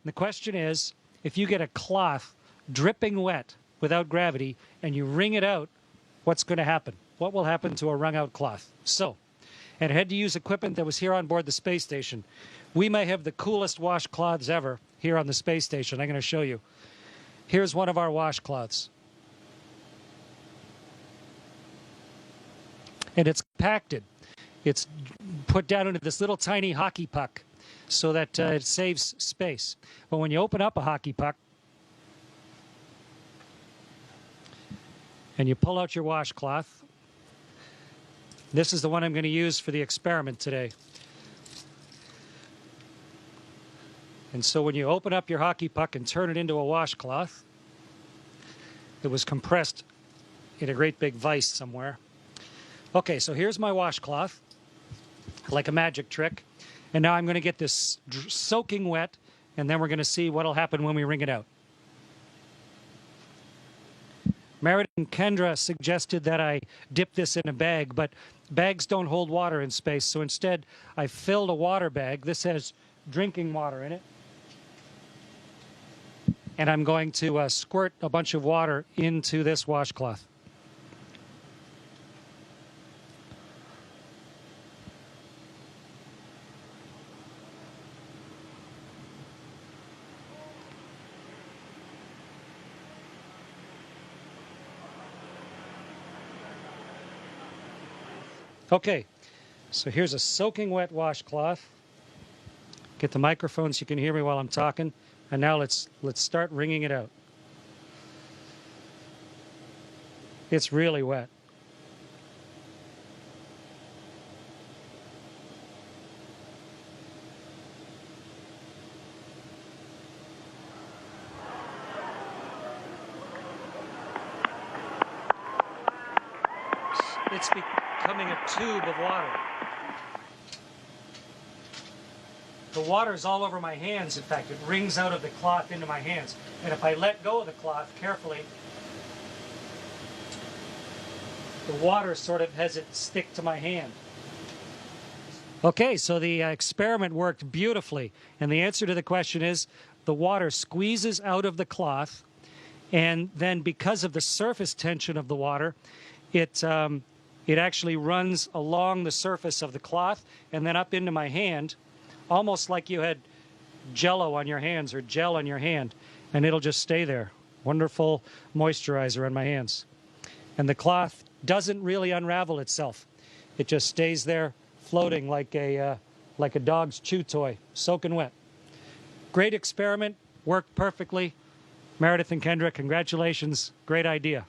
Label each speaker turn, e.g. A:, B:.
A: the question is, if you get a cloth dripping wet without gravity and you wring it out, what's going to happen? What will happen to a wrung out cloth? So, and I had to use equipment that was here on board the space station. We may have the coolest washcloths ever here on the space station. I'm going to show you. Here's one of our washcloths. And it's compacted. It's put down into this little tiny hockey puck so that it saves space. But when you open up a hockey puck and you pull out your washcloth, this is the one I'm going to use for the experiment today. And so when you open up your hockey puck and turn it into a washcloth, it was compressed in a great big vise somewhere. Okay, so here's my washcloth, like a magic trick. And now I'm going to get this soaking wet, and then we're going to see what will happen when we wring it out. Meredith and Kendra suggested that I dip this in a bag, but bags don't hold water in space, so instead I filled a water bag. This has drinking water in it. And I'm going to squirt a bunch of water into this washcloth. Okay, so here's a soaking wet washcloth. Get the microphone so you can hear me while I'm talking. And now let's start wringing it out. It's really wet. It's becoming a tube of water. The water is all over my hands. In fact, it wrings out of the cloth into my hands. And if I let go of the cloth carefully, the water sort of has it stick to my hand. Okay, so the experiment worked beautifully. And the answer to the question is the water squeezes out of the cloth, and then because of the surface tension of the water, it actually runs along the surface of the cloth and then up into my hand, almost like you had Jell-O on your hands or gel on your hand, and it'll just stay there. Wonderful moisturizer on my hands. And the cloth doesn't really unravel itself. It just stays there floating like a dog's chew toy, soaking wet. Great experiment, worked perfectly. Meredith and Kendra, congratulations. Great idea.